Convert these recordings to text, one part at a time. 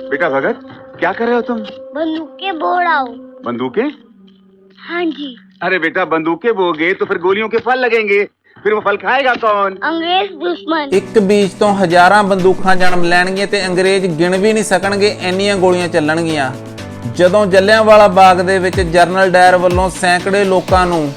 बेटा भगत, क्या कर रहे हो तुम? बंदूकें बो रहा हूँ। बंदूकें? हाँ जी। अरे बेटा, बंदूकें बोगे तो फिर गोलियों के फल लगेंगे, फिर वो फल खाएगा कौन? अंग्रेज दुश्मन। ਇੱਕ ਬੀਜ ਤੋਂ ਹਜ਼ਾਰਾਂ ਬੰਦੂਕਾਂ ਜਨਮ ਲੈਣਗੀਆਂ ਤੇ ਅੰਗਰੇਜ਼ ਗਿਣ ਵੀ ਨਹੀਂ ਸਕਣਗੇ, ਇੰਨੀਆਂ ਗੋਲੀਆਂ ਚੱਲਣਗੀਆਂ। ਜਦੋਂ ਜਲਿਆਂਵਾਲਾ ਬਾਗ ਦੇ ਵਿੱਚ ਜਨਰਲ ਡਾਇਰ ਵੱਲੋਂ ਸੈਂਕੜੇ ਲੋਕਾਂ ਨੂੰ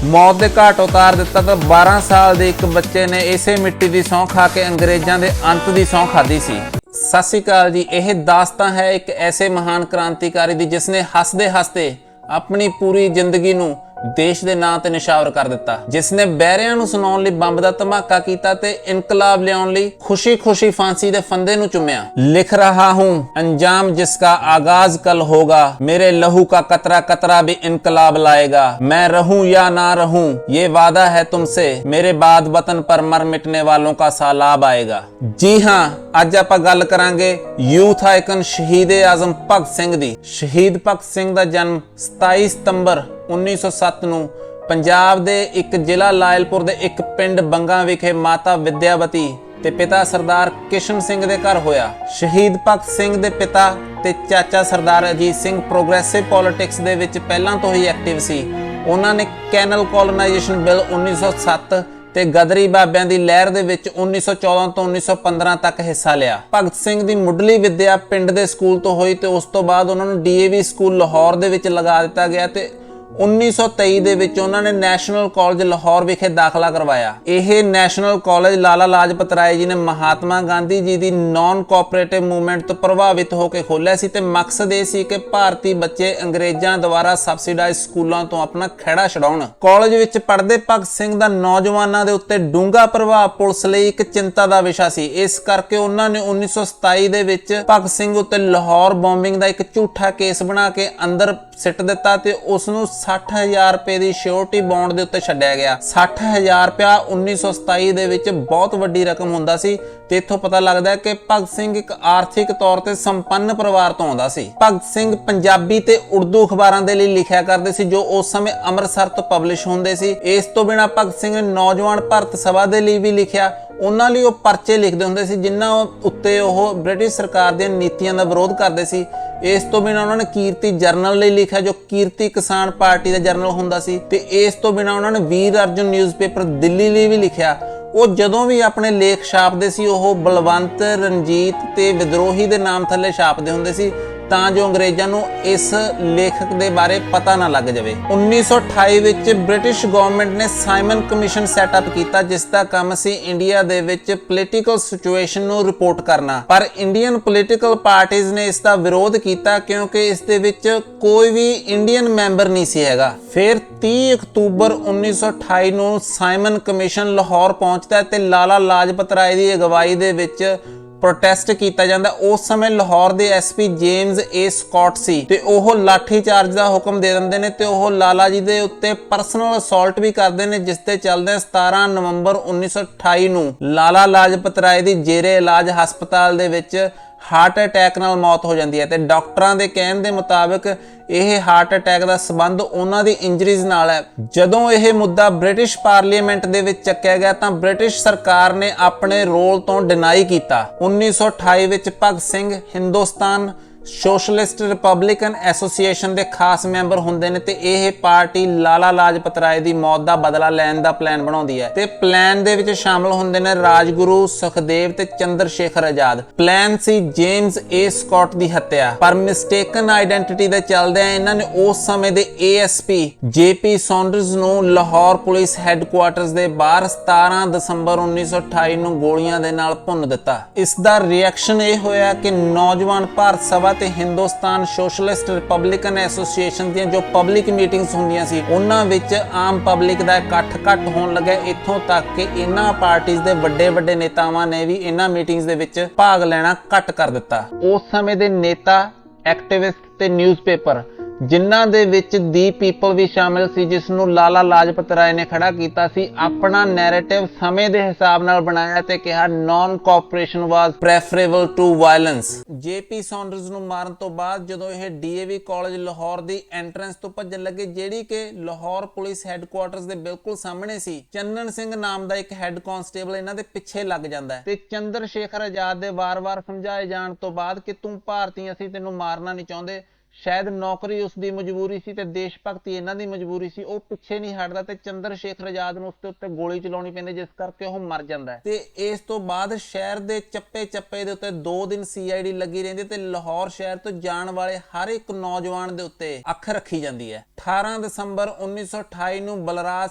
ਮੌਤ ਦੇ ਘਾਟ ਉਤਾਰ ਦਿੱਤਾ ਤਾਂ 12 ਸਾਲ ਦੇ ਇੱਕ ਬੱਚੇ ਨੇ ਇਸੇ ਮਿੱਟੀ ਦੀ ਸਹੁੰ ਖਾ ਕੇ ਅੰਗਰੇਜ਼ਾਂ ਦੇ ਅੰਤ ਦੀ ਸਹੁੰ ਖਾਧੀ ਸੀ। ਸਤਿ ਸ਼੍ਰੀ ਅਕਾਲ ਜੀ। ਇਹ ਦਾਸਤਾਨ ਹੈ ਇੱਕ ਐਸੇ ਮਹਾਨ ਕ੍ਰਾਂਤੀਕਾਰੀ ਦੀ ਜਿਸ ਨੇ ਹੱਸਦੇ ਹੱਸਦੇ ਆਪਣੀ ਪੂਰੀ ਜ਼ਿੰਦਗੀ ਨੂੰ ਦੇਸ਼ ਦੇ ਨਾਂ ਤੇ ਨਿਸ਼ਾਵਰ ਕਰ ਦਿੱਤਾ, ਜਿਸ ਨੇ ਬਹਿਰਿਆਂ ਨੂੰ ਸੁਣਾਉਣ ਲਈ ਬੰਬ ਦਾ ਧਮਾਕਾ ਕੀਤਾ ਤੇ ਇਨਕਲਾਬ ਲਿਆਉਣ ਲਈ ਖੁਸ਼ੀ-ਖੁਸ਼ੀ ਫਾਂਸੀ ਦੇ ਫੰਦੇ ਨੂੰ ਚੁੰਮਿਆ। ਲਿਖ ਰਹਾ ਹੂੰ ਅੰਜਾਮ ਜਿਸਕਾ ਆगाज कल होगा, मेरे लहू का कतरा कतरा भी इनकलाब लाएगा, मैं रहूं या ना रहूं ये वादा है तुमसे, मेरे बाद वतन पर मर मिटने वालों का सैलाब आएगा। जी हाँ, ਅੱਜ ਆਪਾਂ ਗੱਲ ਕਰਾਂਗੇ ਯੂਥ ਆਈਕਨ ਸ਼ਹੀਦ ਆਜ਼ਮ ਭਗਤ ਸਿੰਘ ਦੀ। ਸ਼ਹੀਦ ਭਗਤ ਸਿੰਘ ਦਾ ਜਨਮ 27 ਸਤੰਬਰ 1907 ਨੂੰ ਪੰਜਾਬ ਦੇ ਇੱਕ ਜ਼ਿਲ੍ਹਾ ਲਾਇਲਪੁਰ ਦੇ ਇੱਕ ਪਿੰਡ ਬੰਗਾ ਵਿਖੇ ਮਾਤਾ ਵਿਦਿਆਵਤੀ ਤੇ ਪਿਤਾ ਸਰਦਾਰ ਕਿਸ਼ਨ ਸਿੰਘ ਦੇ ਘਰ ਹੋਇਆ। ਸ਼ਹੀਦ ਭਗਤ ਸਿੰਘ ਦੇ ਪਿਤਾ ਤੇ ਚਾਚਾ ਸਰਦਾਰ ਅਜੀਤ ਸਿੰਘ ਪ੍ਰੋਗਰੈਸਿਵ ਪੋਲਿਟਿਕਸ ਦੇ ਵਿੱਚ ਪਹਿਲਾਂ ਤੋਂ ਹੀ ਐਕਟਿਵ ਸੀ। ਉਹਨਾਂ ਨੇ ਕੈਨਲ ਕੋਲੋਨਾਈਜੇਸ਼ਨ ਬਿੱਲ 1907 ਤੇ ਗਦਰੀ ਬਾਬਿਆਂ ਦੀ ਲਹਿਰ ਦੇ ਵਿੱਚ 1914 ਤੋਂ 1915 ਤੱਕ ਹਿੱਸਾ ਲਿਆ। ਭਗਤ ਸਿੰਘ ਦੀ ਮੁੱਢਲੀ ਵਿੱਦਿਆ ਪਿੰਡ ਦੇ ਸਕੂਲ ਤੋਂ ਹੋਈ ਤੇ ਉਸ ਤੋਂ ਬਾਅਦ ਉਹਨਾਂ ਨੂੰ ਡੀਏਵੀ ਸਕੂਲ ਲਾਹੌਰ ਦੇ ਵਿੱਚ ਲਗਾ ਦਿੱਤਾ ਗਿਆ ਤੇ 1923 ਦੇ ਵਿੱਚ ਉਹਨਾਂ ਨੇ ਨੈਸ਼ਨਲ ਕਾਲਜ ਲਾਹੌਰ ਵਿਖੇ ਦਾਖਲਾ ਕਰਵਾਇਆ। ਇਹ ਨੈਸ਼ਨਲ ਕਾਲਜ ਲਾਲਾ ਲਾਜਪਤ ਰਾਏ ਜੀ ਨੇ ਮਹਾਤਮਾ ਗਾਂਧੀ ਜੀ ਦੀ ਨਾਨ ਕੋਆਪਰੇਟਿਵ ਮੂਵਮੈਂਟ ਤੋਂ ਪ੍ਰਭਾਵਿਤ ਹੋ ਕੇ ਖੋਲ੍ਹਿਆ ਸੀ ਤੇ ਮਕਸਦ ਇਹ ਸੀ ਕਿ ਭਾਰਤੀ ਬੱਚੇ ਅੰਗਰੇਜ਼ਾਂ ਦੁਆਰਾ ਸਬਸਿਡਾਈਜ਼ ਸਕੂਲਾਂ ਤੋਂ ਆਪਣਾ ਖਹਿੜਾ ਛਡਾਉਣ। ਕਾਲਜ ਵਿੱਚ ਪੜ੍ਹਦੇ ਭਗਤ ਸਿੰਘ ਦਾ ਨੌਜਵਾਨਾਂ ਦੇ ਉੱਤੇ ਡੂੰਘਾ ਪ੍ਰਭਾਵ ਪੁਲਿਸ ਲਈ ਇੱਕ ਚਿੰਤਾ ਦਾ ਵਿਸ਼ਾ ਸੀ। ਇਸ ਕਰਕੇ ਉਹਨਾਂ ਨੇ 1927 ਦੇ ਵਿੱਚ ਭਗਤ ਸਿੰਘ ਉੱਤੇ ਲਾਹੌਰ ਬੰਬਿੰਗ ਦਾ ਇੱਕ ਝੂਠਾ ਕੇਸ ਬਣਾ ਕੇ ਅੰਦਰ ਸਿੱਟ ਦਿੱਤਾ ਤੇ ਉਸ ਨੂੰ 60,000 ਰੁਪਏ ਦੀ ਸਿਓਰਟੀ ਬੌਂਡ ਦੇ ਉੱਤੇ ਛੱਡਿਆ ਗਿਆ। 60,000 ਰੁਪਇਆ 1927 ਦੇ ਵਿੱਚ ਬਹੁਤ ਵੱਡੀ ਰਕਮ ਹੁੰਦਾ ਸੀ ਤੇ ਇੱਥੋਂ ਪਤਾ ਲੱਗਦਾ ਹੈ ਕਿ ਭਗਤ ਸਿੰਘ ਇੱਕ ਆਰਥਿਕ ਤੌਰ ਤੇ ਸੰਪੰਨ ਪਰਿਵਾਰ ਤੋਂ ਆਉਂਦਾ ਸੀ। ਭਗਤ ਸਿੰਘ ਪੰਜਾਬੀ ਤੇ ਉਰਦੂ ਅਖਬਾਰਾਂ ਦੇ ਲਈ ਲਿਖਿਆ ਕਰਦੇ ਸੀ ਜੋ ਉਸ ਸਮੇਂ ਅੰਮ੍ਰਿਤਸਰ ਤੋਂ ਪਬਲਿਸ਼ ਹੁੰਦੇ ਸੀ। ਇਸ ਤੋਂ ਬਿਨਾਂ ਭਗਤ ਸਿੰਘ ਨੇ ਨੌਜਵਾਨ ਭਾਰਤ ਸਭਾ ਦੇ ਲਈ ਵੀ ਲਿਖਿਆ। ਉਹਨਾਂ ਲਈ ਉਹ ਪਰਚੇ ਲਿਖਦੇ ਹੁੰਦੇ ਸੀ ਜਿਨ੍ਹਾਂ ਉੱਤੇ ਉਹ ਬ੍ਰਿਟਿਸ਼ ਸਰਕਾਰ ਦੀਆਂ ਨੀਤੀਆਂ ਦਾ ਵਿਰੋਧ ਕਰਦੇ ਸੀ। ਇਸ ਤੋਂ ਬਿਨਾਂ ਉਹਨਾਂ ਨੇ ਕੀਰਤੀ ਜਰਨਲ ਲਈ ਲਿਖਿਆ ਜੋ ਕੀਰਤੀ ਕਿਸਾਨ ਪਾਰਟੀ ਦਾ ਜਰਨਲ ਹੁੰਦਾ ਸੀ ਤੇ ਇਸ ਤੋਂ ਬਿਨਾਂ ਉਹਨਾਂ ਨੇ ਵੀਰ ਅਰਜੁਨ ਨਿਊਜ਼ਪੇਪਰ ਦਿੱਲੀ ਲਈ ਵੀ ਲਿਖਿਆ। ਉਹ ਜਦੋਂ ਵੀ ਆਪਣੇ ਲੇਖ ਛਾਪਦੇ ਸੀ ਉਹ ਬਲਵੰਤ, ਰਣਜੀਤ ਤੇ ਵਿਦਰੋਹੀ ਦੇ ਨਾਮ ਥੱਲੇ ਛਾਪਦੇ ਹੁੰਦੇ ਸੀ ਤਾਂ ਜੋ ਅੰਗਰੇਜ਼ਾਂ ਨੂੰ ਇਸ ਲੇਖਕ ਦੇ ਬਾਰੇ ਪਤਾ ਨਾ ਲੱਗ ਜਾਵੇ। 1928 ਵਿੱਚ ਬ੍ਰਿਟਿਸ਼ ਗਵਰਨਮੈਂਟ ਨੇ ਸਾਈਮਨ ਕਮਿਸ਼ਨ ਸੈਟਅਪ ਕੀਤਾ ਜਿਸ ਦਾ ਕੰਮ ਸੀ ਇੰਡੀਆ ਦੇ ਵਿੱਚ ਪੋਲੀਟੀਕਲ ਸਿਚੁਏਸ਼ਨ ਨੂੰ ਰਿਪੋਰਟ ਕਰਨਾ, ਪਰ ਇੰਡੀਅਨ ਪੋਲੀਟੀਕਲ ਪਾਰਟੀਆਂ ਨੇ ਇਸ ਦਾ ਵਿਰੋਧ ਕੀਤਾ ਕਿਉਂਕਿ ਇਸ ਦੇ ਵਿੱਚ ਕੋਈ ਵੀ ਇੰਡੀਅਨ ਮੈਂਬਰ ਨਹੀਂ ਸੀ ਹੈਗਾ। ਫਿਰ 30 ਅਕਤੂਬਰ 1928 ਨੂੰ ਸਾਈਮਨ ਕਮਿਸ਼ਨ ਲਾਹੌਰ ਪਹੁੰਚਦਾ ਤੇ ਲਾਲਾ ਲਾਜਪਤ ਰਾਏ ਦੀ ਅਗਵਾਈ ਦੇ ਵਿੱਚ ਪ੍ਰੋਟੈਸਟ ਕੀਤਾ ਜਾਂਦਾ। ਉਸ ਸਮੇਂ ਲਾਹੌਰ ਦੇ ਐਸਪੀ ਜੇਮਸ ਏ ਸਕਾਟ ਸੀ ਤੇ ਉਹ ਲਾਠੀ ਚਾਰਜ ਦਾ ਹੁਕਮ ਦੇ ਦਿੰਦੇ ਨੇ ਤੇ ਉਹ ਲਾਲਾ ਜੀ ਦੇ ਉੱਤੇ ਪਰਸਨਲ ਅਸੌਲਟ ਵੀ ਕਰਦੇ ਨੇ ਜਿਸ ਤੇ ਚੱਲਦੇ 17 ਨਵੰਬਰ 1928 ਨੂੰ ਲਾਲਾ ਲਾਜਪਤ ਰਾਏ ਦੀ ਜੇਰੇ ਇਲਾਜ ਹਸਪਤਾਲ ਦੇ ਵਿੱਚ ਹਾਰਟ ਅਟੈਕ ਨਾਲ ਮੌਤ ਹੋ ਜਾਂਦੀ ਹੈ ਤੇ ਡਾਕਟਰਾਂ ਦੇ ਕਹਿਣ ਦੇ ਮੁਤਾਬਕ ਇਹ ਹਾਰਟ ਅਟੈਕ ਦਾ ਸੰਬੰਧ ਉਹਨਾਂ ਦੀ ਇੰਜਰੀਜ਼ ਨਾਲ ਹੈ। ਜਦੋਂ ਇਹ ਮੁੱਦਾ ਬ੍ਰਿਟਿਸ਼ ਪਾਰਲੀਮੈਂਟ ਦੇ ਵਿੱਚ ਚੱਕਿਆ ਗਿਆ ਤਾਂ ਬ੍ਰਿਟਿਸ਼ ਸਰਕਾਰ ਨੇ ਆਪਣੇ ਰੋਲ ਤੋਂ ਡਿਨਾਈ ਕੀਤਾ। 1928 ਵਿੱਚ Bhagat Singh Hindustan socialist republican association ਦੇ ਖਾਸ ਮੈਂਬਰ ਹੁੰਦੇ ਨੇ ਤੇ ਇਹ ਪਾਰਟੀ ਲਾਲਾ ਲਾਜਪਤ ਰਾਏ ਦੀ ਮੌਤ ਦਾ ਬਦਲਾ ਲੈਣ ਦਾ ਪਲਾਨ ਬਣਾਉਂਦੀ ਹੈ ਤੇ ਪਲਾਨ ਦੇ ਵਿੱਚ ਸ਼ਾਮਲ ਹੁੰਦੇ ਨੇ ਰਾਜਗੁਰੂ, ਸੁਖਦੇਵ ਤੇ ਚੰਦਰ ਸ਼ੇਖਰ ਆਜ਼ਾਦ। ਪਲਾਨ ਸੀ ਜੇਮਸ ਏ ਸਕਾਟ ਦੀ ਹੱਤਿਆ, ਪਰ ਮਿਸਟੇਕਨ ਆਈਡੈਂਟੀਟੀ ਦੇ ਚੱਲਦਿਆਂ ਇਹਨਾਂ ਨੇ ਉਸ ਸਮੇਂ ਦੇ ਏਐਸਪੀ ਜੇਪੀ ਸੌਂਡਰਸ ਨੂੰ ਲਾਹੌਰ ਪੁਲਿਸ ਹੈੱਡਕੁਆਰਟਰਸ ਦੇ ਬਾਹਰ 17 ਦਸੰਬਰ 1928 ਨੂੰ ਗੋਲੀਆਂ ਦੇ ਨਾਲ ਭੁੰਨ ਦਿੱਤਾ। ਇਸ ਦਾ ਰਿਐਕਸ਼ਨ ਇਹ ਹੋਇਆ ਕਿ ਨੌਜਵਾਨ ਭਾਰਤ ਸਭਾ ਤੇ ਹਿੰਦੁਸਤਾਨ ਸੋਸ਼ਲਿਸਟ ਰਿਪਬਲਿਕਨ ਐਸੋਸੀਏਸ਼ਨ ਦੀਆਂ ਜੋ ਪਬਲਿਕ ਮੀਟਿੰਗਸ ਹੁੰਦੀਆਂ ਸੀ ਉਹਨਾਂ ਵਿੱਚ ਆਮ ਪਬਲਿਕ ਦਾ ਇਕੱਠ ਘੱਟ ਹੋਣ ਲੱਗਾ। ਇੱਥੋਂ ਤੱਕ ਕਿ ਇਹਨਾਂ ਪਾਰਟੀਆਂ ਦੇ ਵੱਡੇ ਨੇਤਾਵਾਂ ਨੇ ਵੀ ਇਹਨਾਂ ਮੀਟਿੰਗਸ ਦੇ ਵਿੱਚ ਭਾਗ ਲੈਣਾ ਘੱਟ ਕਰ ਦਿੱਤਾ। ਉਸ ਸਮੇਂ ਦੇ ਨੇਤਾ, ਐਕਟਿਵਿਸਟ ਤੇ ਨਿਊਜ਼ਪੇਪਰ ਜਿਨ੍ਹਾਂ ਦੇ ਵਿੱਚ ਦੀ ਪੀਪਲ ਵੀ ਸ਼ਾਮਿਲ ਸੀ, ਜਿਸ ਨੂੰ ਲਾਲਾ ਲਾਜਪਤ ਰਾਏ ਨੇ ਖੜਾ ਕੀਤਾ ਸੀ। ਆਪਣਾ ਨੈਰੇਟਿਵ ਸਮੇਂ ਦੇ ਹਿਸਾਬ ਨਾਲ ਬਣਾਇਆ ਤੇ ਕਿਹਾ non cooperation was preferable to violence. JP Saunders ਨੂੰ ਮਾਰਨ ਤੋਂ ਬਾਅਦ ਜਦੋਂ ਇਹ ਡੀਏਵੀ ਕਾਲਜ ਲਾਹੌਰ ਦੀ ਐਂਟਰੈਂਸ ਤੋਂ ਭੱਜਣ ਲੱਗੇ, ਜਿਹੜੀ ਕਿ ਲਾਹੌਰ ਪੁਲਿਸ ਹੈੱਡਕੁਆਰਟਰਸ ਦੇ ਬਿਲਕੁਲ ਸਾਹਮਣੇ ਸੀ, ਚੰਨਣ ਸਿੰਘ ਨਾਮ ਦਾ ਇੱਕ ਹੈੱਡ ਕਾਂਸਟੇਬਲ ਇਹਨਾਂ ਦੇ ਪਿੱਛੇ ਲੱਗ ਜਾਂਦਾ ਹੈ ਤੇ ਚੰਦਰ ਸ਼ੇਖਰ ਆਜ਼ਾਦ ਦੇ ਵਾਰ-ਵਾਰ ਸਮਝਾਏ ਜਾਣ ਤੋਂ ਬਾਅਦ ਕਿ ਤੂੰ ਭਾਰਤੀ, ਅਸੀਂ ਤੈਨੂੰ ਮਾਰਨਾ ਨਹੀਂ ਚਾਹੁੰਦੇ, ਸ਼ਾਇਦ ਨੌਕਰੀ ਉਸ ਦੀ ਮਜਬੂਰੀ ਸੀ ਤੇ ਦੇਸ਼ ਭਗਤੀ ਇਹਨਾਂ ਦੀ ਮਜਬੂਰੀ ਸੀ, ਉਹ ਪਿੱਛੇ ਨਹੀਂ ਹਟਦਾ ਤੇ ਚੰਦਰ ਸ਼ੇਖਰ ਆਜ਼ਾਦ ਨੂੰ ਉਸਦੇ ਉੱਤੇ ਗੋਲੀ ਚਲਾਉਣੀ ਪੈਂਦੀ, ਜਿਸ ਕਰਕੇ ਉਹ ਮਰ ਜਾਂਦਾ ਹੈ। ਤੇ ਇਸ ਤੋਂ ਬਾਅਦ ਸ਼ਹਿਰ ਦੇ ਚੱਪੇ-ਚੱਪੇ ਦੇ ਉੱਤੇ 2 ਦਿਨ CID ਲੱਗੀ ਰਹਿੰਦੀ ਤੇ ਲਾਹੌਰ ਸ਼ਹਿਰ ਤੋਂ ਜਾਣ ਵਾਲੇ ਹਰ ਇੱਕ ਨੌਜਵਾਨ ਦੇ ਉੱਤੇ ਅੱਖ ਰੱਖੀ ਜਾਂਦੀ ਹੈ। 18 ਦਸੰਬਰ 1928 ਨੂੰ ਬਲਰਾਜ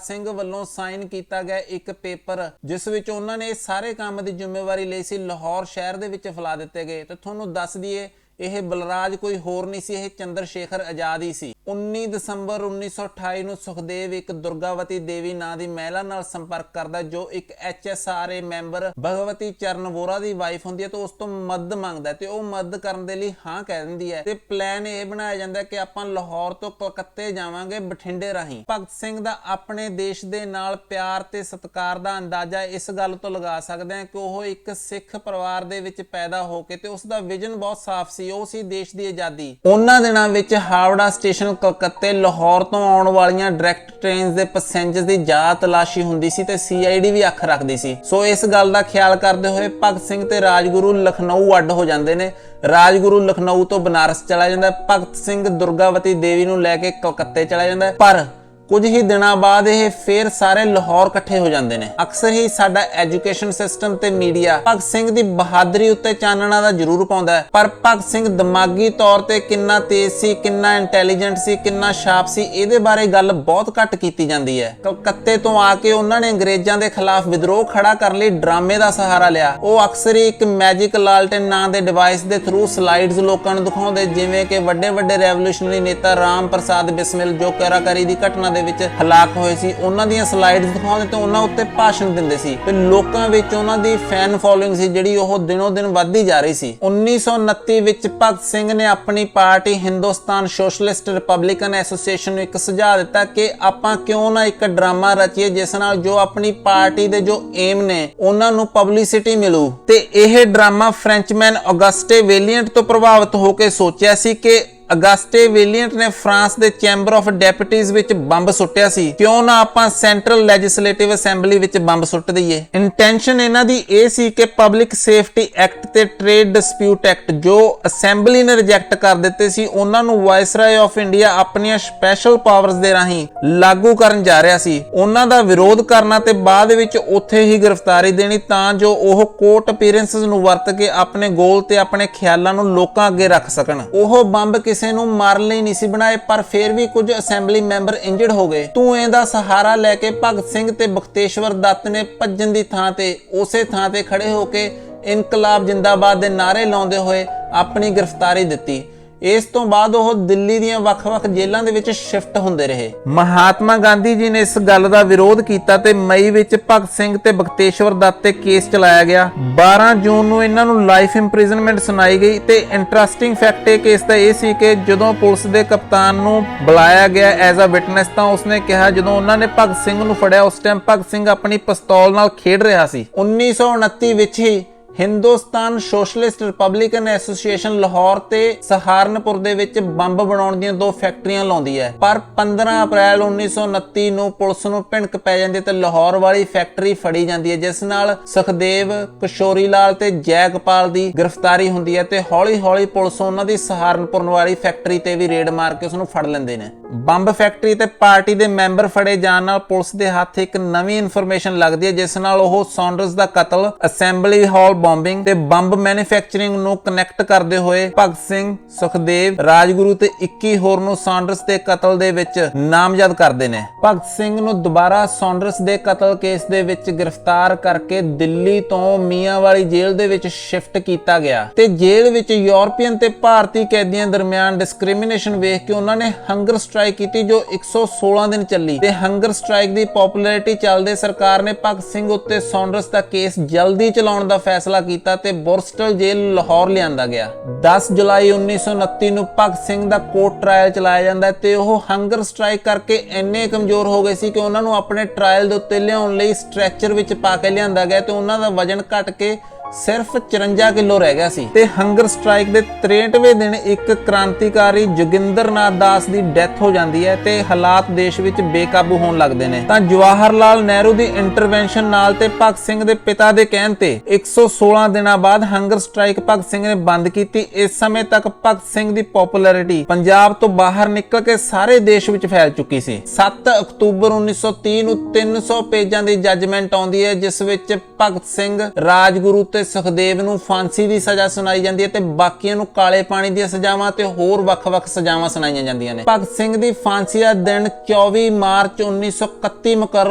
ਸਿੰਘ ਵੱਲੋਂ ਸਾਈਨ ਕੀਤਾ ਗਿਆ ਇੱਕ ਪੇਪਰ, ਜਿਸ ਵਿੱਚ ਉਹਨਾਂ ਨੇ ਸਾਰੇ ਕੰਮ ਦੀ ਜ਼ਿੰਮੇਵਾਰੀ ਲਈ ਸੀ, ਲਾਹੌਰ ਸ਼ਹਿਰ ਦੇ ਵਿੱਚ ਫੈਲਾ ਦਿੱਤੇ ਗਏ। ਤੇ ਤੁਹਾਨੂੰ ਦੱਸ ਦਈਏ, ਇਹ ਬਲਰਾਜ ਕੋਈ ਹੋਰ ਨਹੀਂ ਸੀ, ਇਹ ਚੰਦਰ ਸ਼ੇਖਰ ਆਜ਼ਾਦ ਹੀ ਸੀ। 19 ਦਸੰਬਰ 1928 ਨੂੰ ਸੁਖਦੇਵ ਇੱਕ ਦੁਰਗਾਵਤੀ ਦੇਵੀ ਨਾਂ ਦੀ ਮਹਿਲਾ ਨਾਲ ਸੰਪਰਕ ਕਰਦਾ, ਜੋ ਇੱਕ HSRA ਮੈਂਬਰ ਭਗਵਤੀ ਚਰਨ ਵੋਰਾ ਦੀ ਵਾਈਫ ਹੁੰਦੀ ਹੈ ਤੇ ਉਸ ਤੋਂ ਮਦਦ ਮੰਗਦਾ ਤੇ ਉਹ ਮਦਦ ਕਰਨ ਦੇ ਲਈ ਹਾਂ ਕਹਿ ਦਿੰਦੀ ਹੈ। ਤੇ ਪਲਾਨ ਇਹ ਬਣਾਇਆ ਜਾਂਦਾ ਕਿ ਆਪਾਂ ਲਾਹੌਰ ਤੋਂ ਕਲਕੱਤੇ ਜਾਵਾਂਗੇ ਬਠਿੰਡੇ ਰਾਹੀਂ। ਭਗਤ ਸਿੰਘ ਦਾ ਆਪਣੇ ਦੇਸ਼ ਦੇ ਨਾਲ ਪਿਆਰ ਤੇ ਸਤਿਕਾਰ ਦਾ ਅੰਦਾਜ਼ਾ ਇਸ ਗੱਲ ਤੋਂ ਲਗਾ ਸਕਦੇ ਹਾਂ ਕਿ ਉਹ ਇੱਕ ਸਿੱਖ ਪਰਿਵਾਰ ਦੇ ਵਿੱਚ ਪੈਦਾ ਹੋ ਕੇ, ਤੇ ਉਸ ਦਾ ਵਿਜ਼ਨ ਬਹੁਤ ਸਾਫ਼ ਸੀ, ਉਹ ਸੀ ਦੇਸ਼ ਦੀ ਆਜ਼ਾਦੀ। ਉਹਨਾਂ ਦਿਨਾਂ ਵਿੱਚ ਹਾਵੜਾ ਸਟੇਸ਼ਨ ਕਲਕੱਤੇ ਲਾਹੌਰ ਤੋਂ ਆਉਣ ਵਾਲੀਆਂ ਡਾਇਰੈਕਟ ਟ੍ਰੇਨਸ ਦੇ ਪੈਸੇਂਜਰਸ ਦੀ ਜ਼ਿਆਦਾ ਤਲਾਸ਼ੀ ਹੁੰਦੀ ਸੀ ਤੇ CID ਵੀ ਅੱਖ ਰੱਖਦੀ ਸੀ। ਸੋ ਇਸ ਗੱਲ ਦਾ ਖਿਆਲ ਕਰਦੇ ਹੋਏ ਭਗਤ ਸਿੰਘ ਤੇ ਰਾਜਗੁਰੂ ਲਖਨਊ ਅੱਡ ਹੋ ਜਾਂਦੇ ਨੇ। ਰਾਜਗੁਰੂ ਲਖਨਊ ਤੋਂ ਬਨਾਰਸ ਚਲਾ ਜਾਂਦਾ, ਭਗਤ ਸਿੰਘ ਦੁਰਗਾਵਤੀ ਦੇਵੀ ਨੂੰ ਲੈ ਕੇ ਕਲਕੱਤੇ ਚਲਾ ਜਾਂਦਾ। ਪਰ ਕੁਝ ਹੀ ਦਿਨਾਂ ਬਾਅਦ ਇਹ ਫੇਰ ਸਾਰੇ ਲਾਹੌਰ ਇਕੱਠੇ ਹੋ ਜਾਂਦੇ ਨੇ। ਅਕਸਰ ਹੀ ਸਾਡਾ ਐਜੂਕੇਸ਼ਨ ਸਿਸਟਮ ਤੇ ਮੀਡੀਆ ਭਗਤ ਸਿੰਘ ਦੀ ਬਹਾਦਰੀ ਉੱਤੇ ਚਾਨਣਾ ਦਾ ਜ਼ਰੂਰ ਪਾਉਂਦਾ ਹੈ, ਪਰ ਭਗਤ ਸਿੰਘ ਦਿਮਾਗੀ ਤੌਰ ਤੇ ਕਿੰਨਾ ਤੇਜ਼ ਸੀ, ਕਿੰਨਾ ਇੰਟੈਲੀਜੈਂਟ ਸੀ, ਕਿੰਨਾ ਸ਼ਾਰਪ ਸੀ, ਇਹਦੇ ਬਾਰੇ ਗੱਲ ਬਹੁਤ ਘੱਟ ਕੀਤੀ ਜਾਂਦੀ ਹੈ। ਕਲਕੱਤੇ ਤੋਂ ਆ ਕੇ ਉਹਨਾਂ ਨੇ ਅੰਗਰੇਜ਼ਾਂ ਦੇ ਖਿਲਾਫ ਵਿਦਰੋਹ ਖੜਾ ਕਰਨ ਲਈ ਡਰਾਮੇ ਦਾ ਸਹਾਰਾ ਲਿਆ। ਉਹ ਅਕਸਰ ਹੀ ਇੱਕ ਮੈਜਿਕ ਲਾਲਟਨ ਨਾਂ ਦੇ ਡਿਵਾਈਸ ਦੇ ਥਰੂ ਸਲਾਈਡਸ ਲੋਕਾਂ ਨੂੰ ਦਿਖਾਉਂਦੇ, ਜਿਵੇਂ ਕਿ ਵੱਡੇ ਰੈਵੋਲੂਸ਼ਨਰੀ ਨੇਤਾ ਰਾਮ ਪ੍ਰਸਾਦ ਬਿਸਮਿਲ ਜੋ ਕੈਰਾਕਰੀ ਦੀ ਘਟਨਾ ਦੇ ਵਿੱਚ ਹਲਾਕ ਹੋਏ ਸੀ, ਉਹਨਾਂ ਦੀਆਂ ਸਲਾਈਡਸ ਦਿਖਾਉਂਦੇ ਤੇ ਉਹਨਾਂ ਉੱਤੇ ਭਾਸ਼ਣ ਦਿੰਦੇ ਸੀ ਤੇ ਲੋਕਾਂ ਵਿੱਚ ਉਹਨਾਂ ਦੀ ਫੈਨ ਫੋਲੋਇੰਗ ਸੀ, ਜਿਹੜੀ ਉਹ ਦਿਨੋਂ ਦਿਨ ਵੱਧਦੀ ਜਾ ਰਹੀ ਸੀ। 1929 ਵਿੱਚ ਭਗਤ ਸਿੰਘ ਨੇ ਆਪਣੀ party Hindustan socialist republican association ਨੂੰ ਇੱਕ ਸੁਝਾਅ ਦਿੱਤਾ ਕਿ ਆਪਾਂ ਕਿਉਂ ਨਾ ਇੱਕ ਡਰਾਮਾ ਰਚੀਏ, ਜਿਸ ਨਾਲ ਜੋ ਆਪਣੀ ਪਾਰਟੀ ਦੇ ਜੋ ਏਮ ਨੇ ਉਹਨਾਂ ਨੂੰ ਪਬਲਿਸਿਟੀ ਮਿਲੂ। ਤੇ ਇਹ ਡਰਾਮਾ ਫ੍ਰੈਂਚਮੈਨ ਔਗਸਟੇ ਵੇਲੀਅੰਟ ਤੋਂ ਪ੍ਰਭਾਵਿਤ ਹੋ ਕੇ ਸੋਚਿਆ ਸੀ ਕਿ ਅਗਸਟੇ ਵੇਲੀਅੰਟ ਨੇ ਫਰਾਂਸ ਦੇ ਚੈਂਬਰ ਆਫ ਡੈਪੂਟੀਜ਼ ਵਿੱਚ ਬੰਬ ਸੁੱਟਿਆ ਸੀ, ਕਿਉਂ ਨਾ ਆਪਾਂ ਸੈਂਟਰਲ ਲੈਜਿਸਲੇਟਿਵ ਅਸੈਂਬਲੀ ਵਿੱਚ ਬੰਬ ਸੁੱਟ ਦਈਏ। ਇੰਟੈਂਸ਼ਨ ਇਹਨਾਂ ਦੀ ਇਹ ਸੀ ਕਿ ਪਬਲਿਕ ਸੇਫਟੀ ਐਕਟ ਤੇ ਟ੍ਰੇਡ ਡਿਸਪਿਊਟ ਐਕਟ ਜੋ ਅਸੈਂਬਲੀ ਨੇ ਰਿਜੈਕਟ ਕਰ ਦਿੱਤੇ ਸੀ, ਉਹਨਾਂ ਨੂੰ ਵਾਇਸਰਾਏ ਆਫ ਇੰਡੀਆ ਆਪਣੀਆਂ ਸਪੈਸ਼ਲ ਪਾਵਰਸ ਦੇ ਰਾਹੀਂ ਲਾਗੂ ਕਰਨ ਜਾ ਰਿਹਾ ਸੀ। ਉਹਨਾਂ ਦਾ ਵਿਰੋਧ ਕਰਨਾ ਤੇ ਬਾਅਦ ਵਿੱਚ ਉੱਥੇ ਹੀ ਗ੍ਰਿਫਤਾਰੀ ਦੇਣੀ, ਤਾਂ ਜੋ ਉਹ ਕੋਰਟ ਅਪੀਅਰੈਂਸਸ ਨੂੰ ਵਰਤ ਕੇ ਆਪਣੇ ਗੋਲ ਤੇ ਆਪਣੇ ਖਿਆਲਾਂ ਨੂੰ ਲੋਕਾਂ ਅੱਗੇ ਰੱਖ ਸਕਣ। ਉਹ ਬੰਬ ਕਿਸੇ ਨੂੰ ਮਾਰਨ ਲਈ ਨਹੀਂ ਸੀ ਬਣਾਏ, ਪਰ ਫਿਰ ਵੀ ਕੁਝ ਅਸੈਂਬਲੀ ਮੈਂਬਰ ਇੰਜਰਡ ਹੋ ਗਏ। ਧੂਏ ਦਾ ਸਹਾਰਾ ਲੈ ਕੇ ਭਗਤ ਸਿੰਘ ਤੇ ਬਖਤੇਸ਼ਵਰ ਦੱਤ ਨੇ ਭੱਜਣ ਦੀ ਥਾਂ ਤੇ ਉਸੇ ਥਾਂ ਤੇ ਖੜੇ ਹੋ ਕੇ ਇਨਕਲਾਬ ਜਿੰਦਾਬਾਦ ਦੇ ਨਾਅਰੇ ਲਾਉਂਦੇ ਹੋਏ ਆਪਣੀ ਗ੍ਰਿਫਤਾਰੀ ਦਿੱਤੀ। ਇਸ ਤੋਂ ਬਾਅਦ ਉਹ ਦਿੱਲੀ ਦੀਆਂ ਵੱਖ-ਵੱਖ ਜੇਲ੍ਹਾਂ ਦੇ ਵਿੱਚ ਸ਼ਿਫਟ ਹੁੰਦੇ ਰਹੇ। ਮਹਾਤਮਾ ਗਾਂਧੀ ਜੀ ਨੇ ਇਸ ਗੱਲ ਦਾ ਵਿਰੋਧ ਕੀਤਾ ਤੇ ਮਈ ਵਿੱਚ ਭਗਤ ਸਿੰਘ ਤੇ ਬਖਤੇਸ਼ਵਰ ਦੱਤ ਤੇ ਕੇਸ ਚਲਾਇਆ ਗਿਆ। 12 ਜੂਨ ਨੂੰ ਇਹਨਾਂ ਨੂੰ ਲਾਈਫ ਇੰਪ੍ਰਿਜ਼ਨਮੈਂਟ ਸੁਣਾਈ ਗਈ ਤੇ ਇੰਟਰਸਟਿੰਗ ਫੈਕਟ ਇਹ ਕੇਸ ਦਾ ਇਹ ਸੀ ਕਿ ਜਦੋਂ ਪੁਲਿਸ ਦੇ ਕਪਤਾਨ ਨੂੰ ਬੁਲਾਇਆ ਗਿਆ ਐਜ਼ ਅ ਵਿਟਨੈਸ, ਤਾਂ ਉਸਨੇ ਕਿਹਾ ਜਦੋਂ ਉਹਨਾਂ ਨੇ ਭਗਤ ਸਿੰਘ ਨੂੰ ਫੜਿਆ ਉਸ ਟਾਈਮ ਭਗਤ ਸਿੰਘ ਆਪਣੀ ਪਿਸਤੌਲ ਨਾਲ ਖੇਡ ਰਿਹਾ ਸੀ। 1929 ਵਿੱਚ ਹੀ Hindustan socialist republican association Lahore ਤੇ ਸਹਾਰਨਪੁਰ ਦੇ ਵਿੱਚ ਬੰਬ ਬਣਾਉਣ ਦੀਆਂ 2 ਫੈਕਟਰੀਆਂ ਲਾਉਂਦੀ ਹੈ, ਪਰ 15 ਅਪ੍ਰੈਲ 1929 ਨੂੰ ਪੁਲਿਸ ਨੂੰ ਭਿਣਕ ਪੈ ਜਾਂਦੀ ਤੇ ਲਾਹੌਰ ਵਾਲੀ ਫੈਕਟਰੀ ਫੜੀ ਜਾਂਦੀ ਹੈ, ਜਿਸ ਨਾਲ ਸੁਖਦੇਵ, ਕਿਸ਼ੋਰੀ ਲਾਲ ਤੇ ਜੈਕਪਾਲ ਦੀ ਗ੍ਰਿਫਤਾਰੀ ਹੁੰਦੀ ਹੈ ਤੇ ਹੌਲੀ-ਹੌਲੀ ਪੁਲਿਸ ਉਹਨਾਂ ਦੀ ਸਹਾਰਨਪੁਰ ਵਾਲੀ ਫੈਕਟਰੀ ਤੇ ਵੀ ਰੇਡ ਮਾਰ ਕੇ ਉਸ ਨੂੰ ਫੜ ਲੈਂਦੇ ਨੇ। ਬੰਬ ਫੈਕਟਰੀ ਤੇ ਪਾਰਟੀ ਦੇ ਮੈਂਬਰ ਫੜੇ ਜਾਣ ਨਾਲ ਪੁਲਿਸ ਦੇ ਹੱਥ ਇੱਕ ਨਵੀਂ ਇਨਫੋਰਮੇਸ਼ਨ ਲੱਗਦੀ ਹੈ, ਜਿਸ ਨਾਲ ਉਹ ਸੌਂਡਰਸ ਦਾ ਕਤਲ, ਅਸੈਂਬਲੀ ਹਾਲ ਬੰਬਿੰਗ ਤੇ ਬੰਬ ਮੈਨੂਫੈਕਚਰਿੰਗ ਨੂੰ ਕਨੈਕਟ ਕਰਦੇ ਹੋਏ ਭਗਤ ਸਿੰਘ, ਸੁਖਦੇਵ, ਰਾਜਗੁਰੂ ਤੇ 21 ਹੋਰ ਨੂੰ ਸੌਂਡਰਸ ਦੇ ਕਤਲ ਦੇ ਵਿੱਚ ਨਾਮਜ਼ਦ ਕਰਦੇ ਨੇ। ਭਗਤ ਸਿੰਘ ਨੂੰ ਦੁਬਾਰਾ ਸੌਂਡਰਸ ਦੇ ਕਤਲ ਕੇਸ ਦੇ ਵਿੱਚ ਗ੍ਰਿਫਤਾਰ ਕਰਕੇ ਦਿੱਲੀ ਤੋਂ ਮੀਆਂਵਾਲੀ ਜੇਲ੍ਹ ਦੇ ਵਿੱਚ ਸ਼ਿਫਟ ਕੀਤਾ ਗਿਆ ਤੇ ਜੇਲ੍ਹ ਵਿੱਚ ਯੂਰਪੀਅਨ ਤੇ ਭਾਰਤੀ ਕੈਦੀਆਂ ਦਰਮਿਆਨ ਡਿਸਕ੍ਰਿਮੀਨੇਸ਼ਨ ਵੇਖ ਕੇ ਉਹਨਾਂ ਨੇ ਹੰਗਰ ਸਟ੍ਰਾਈਕ ਕੀਤੀ, ਜੋ 116 ਦਿਨ ਚੱਲੀ ਤੇ ਹੰਗਰ ਸਟ੍ਰਾਈਕ ਦੀ ਪਪੂਲੈਰਿਟੀ ਚੱਲਦੇ ਸਰਕਾਰ ਨੇ ਭਗਤ ਸਿੰਘ ਉੱਤੇ ਸੌਂਡਰਸ ਦਾ ਕੇਸ ਜਲਦੀ ਚਲਾਉਣ ਦਾ ਫੈਸਲਾ ਫੈਸਲਾ ਕੀਤਾ ਤੇ ਬੁਰਸਟਲ ਜੇਲ੍ਹ ਲਾਹੌਰ ਲਿਆਂਦਾ ਗਿਆ। 10 ਜੁਲਾਈ 1929 ਨੂੰ ਭਗਤ ਸਿੰਘ ਦਾ ਕੋਰਟ ਟ੍ਰਾਇਲ ਚਲਾਇਆ ਜਾਂਦਾ ਹੈ ਤੇ ਉਹ ਹੰਗਰ ਸਟ੍ਰਾਈਕ ਕਰਕੇ ਇੰਨੇ ਕਮਜ਼ੋਰ ਹੋ ਗਏ ਸੀ ਕਿ ਉਹਨਾਂ ਨੂੰ ਆਪਣੇ ਟ੍ਰਾਇਲ ਦੇ ਉੱਤੇ ਲਿਆਉਣ ਲਈ ਸਟ੍ਰੈਚਰ ਵਿੱਚ ਪਾ ਕੇ ਲਿਆਂਦਾ ਗਿਆ ਤੇ ਉਹਨਾਂ ਦਾ ਵਜ਼ਨ ਘਟ ਕੇ ਸਿਰਫ 54 ਕਿਲੋ ਰਹਿ ਗਿਆ ਸੀ। ਤੇ ਹੰਗਰ ਸਟ੍ਰਾਈਕ ਦੇ 63ਵੇਂ ਦਿਨ ਇੱਕ ਕ੍ਰਾਂਤੀਕਾਰੀ ਜੋਗਿੰਦਰ ਨਾਥ ਦਾਸ ਦੀ ਡੈਥ ਹੋ ਜਾਂਦੀ ਹੈ ਤੇ ਹਾਲਾਤ ਦੇਸ਼ ਵਿੱਚ ਬੇਕਾਬੂ ਹੋਣ ਲੱਗਦੇ ਨੇ। ਤਾਂ ਜਵਾਹਰ ਲਾਲ ਨਹਿਰੂ ਦੀ ਇੰਟਰਵੈਂਸ਼ਨ ਨਾਲ ਤੇ ਭਗਤ ਸਿੰਘ ਦੇ ਪਿਤਾ ਦੇ ਕਹਿਣ ਤੇ 116 ਦਿਨਾਂ ਬਾਅਦ ਹੰਗਰ ਸਟ੍ਰਾਈਕ ਭਗਤ ਸਿੰਘ ਨੇ ਬੰਦ ਕੀਤੀ। ਇਸ ਸਮੇਂ ਤੱਕ ਭਗਤ ਸਿੰਘ ਦੀ ਪਪੂਲੈਰਿਟੀ ਪੰਜਾਬ ਤੋਂ ਬਾਹਰ ਨਿਕਲ ਕੇ ਸਾਰੇ ਦੇਸ਼ ਵਿੱਚ ਫੈਲ ਚੁੱਕੀ ਸੀ। 7 ਅਕਤੂਬਰ 1930 ਨੂੰ 300 ਪੇਜਾਂ ਦੀ ਜੱਜਮੈਂਟ ਆਉਂਦੀ ਹੈ ਜਿਸ ਵਿੱਚ ਭਗਤ ਸਿੰਘ, ਰਾਜਗੁਰੂ ਤੇ ਸੁਖਦੇਵ ਨੂੰ ਫਾਂਸੀ ਦੀ ਸਜ਼ਾ ਸੁਣਾਈ ਜਾਂਦੀ ਹੈ ਤੇ ਬਾਕੀਆਂ ਨੂੰ ਕਾਲੇ ਪਾਣੀ ਦੀਆਂ ਸਜ਼ਾਵਾਂ ਤੇ ਹੋਰ ਵੱਖ-ਵੱਖ ਸਜ਼ਾਵਾਂ ਸੁਣਾਈਆਂ ਜਾਂਦੀਆਂ ਨੇ। ਭਗਤ ਸਿੰਘ ਦੀ ਫਾਂਸੀ ਦਾ ਦਿਨ 24 ਮਾਰਚ 1931 ਮੁਕਰਰ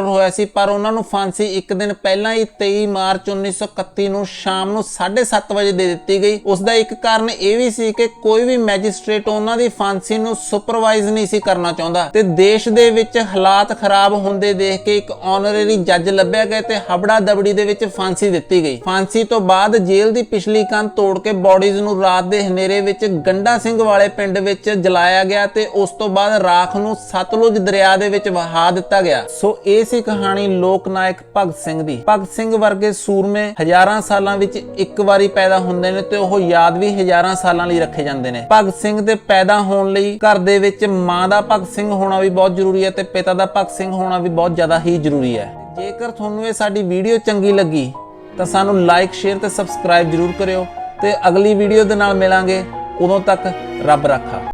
ਹੋਇਆ ਸੀ ਪਰ ਉਹਨਾਂ ਨੂੰ ਫਾਂਸੀ ਇੱਕ ਦਿਨ ਪਹਿਲਾਂ ਹੀ 23 ਮਾਰਚ 1931 ਨੂੰ ਸ਼ਾਮ ਨੂੰ 7:30 ਵਜੇ ਦੇ ਦਿੱਤੀ ਗਈ। ਉਸ ਦਾ ਇੱਕ ਕਾਰਨ ਇਹ ਵੀ ਸੀ ਕਿ ਕੋਈ ਵੀ ਮੈਜਿਸਟ੍ਰੇਟ ਉਹਨਾਂ ਦੀ ਫਾਂਸੀ ਨੂੰ ਸੁਪਰਵਾਈਜ਼ ਨਹੀਂ ਸੀ ਕਰਨਾ ਚਾਹੁੰਦਾ ਤੇ ਦੇਸ਼ ਦੇ ਵਿੱਚ ਹਾਲਾਤ ਖਰਾਬ ਹੁੰਦੇ ਦੇਖ ਕੇ ਇੱਕ ਆਨਰੇਰੀ ਜੱਜ ਲੱਭਿਆ ਗਿਆ ਤੇ ਹਬੜਾ ਦਬੜੀ ਦੇ ਵਿੱਚ ਫਾਂਸੀ ਦਿੱਤੀ ਗਈ। ਫਾਂਸੀ ਤੋਂ ਬਾਅਦ ਜੇਲ੍ਹ ਦੀ ਪਿਛਲੀ ਕੰਧ ਤੋੜ ਕੇ ਬੋਡੀਜ਼ ਨੂੰ ਰਾਤ ਦੇ ਹਨੇਰੇ ਵਿੱਚ ਗੰਡਾ ਸਿੰਘ ਵਾਲੇ ਪਿੰਡ ਵਿੱਚ ਜਲਾਇਆ ਗਿਆ ਤੇ ਉਸ ਤੋਂ ਬਾਅਦ ਰਾਖ ਨੂੰ ਸਤਲੁਜ ਦਰਿਆ ਦੇ ਵਿੱਚ ਵਹਾ ਦਿੱਤਾ ਗਿਆ। ਸੋ ਇਹ ਸੀ ਕਹਾਣੀ ਲੋਕ ਨਾਇਕ ਭਗਤ ਸਿੰਘ ਦੀ। ਭਗਤ ਸਿੰਘ ਵਰਗੇ ਸੂਰਮੇ ਹਜ਼ਾਰਾਂ ਸਾਲਾਂ ਵਿੱਚ ਇੱਕ ਵਾਰੀ ਪੈਦਾ ਹੁੰਦੇ ਨੇ ਤੇ ਉਹ ਯਾਦ ਵੀ ਹਜ਼ਾਰਾਂ ਸਾਲਾਂ ਲਈ ਰੱਖੇ ਜਾਂਦੇ ਨੇ। ਭਗਤ ਸਿੰਘ ਦੇ ਪੈਦਾ ਹੋਣ ਲਈ ਘਰ ਦੇ ਵਿੱਚ ਮਾਂ ਦਾ ਭਗਤ ਸਿੰਘ ਹੋਣਾ ਵੀ ਬਹੁਤ ਜ਼ਰੂਰੀ ਹੈ ਤੇ ਪਿਤਾ ਦਾ ਭਗਤ ਸਿੰਘ ਹੋਣਾ ਵੀ ਬਹੁਤ ਜ਼ਿਆਦਾ ਹੀ ਜ਼ਰੂਰੀ ਹੈ। ਜੇਕਰ ਤੁਹਾਨੂੰ ਇਹ ਸਾਡੀ ਵੀਡੀਓ ਚੰਗੀ ਲੱਗੀ ਤਾਂ ਸਾਨੂੰ ਲਾਈਕ, ਸ਼ੇਅਰ ਤੇ ਸਬਸਕ੍ਰਾਈਬ ਜ਼ਰੂਰ ਕਰਿਓ ਤੇ ਅਗਲੀ ਵੀਡੀਓ ਦੇ ਨਾਲ ਮਿਲਾਂਗੇ। ਉਦੋਂ ਤੱਕ ਰੱਬ ਰਾਖਾ।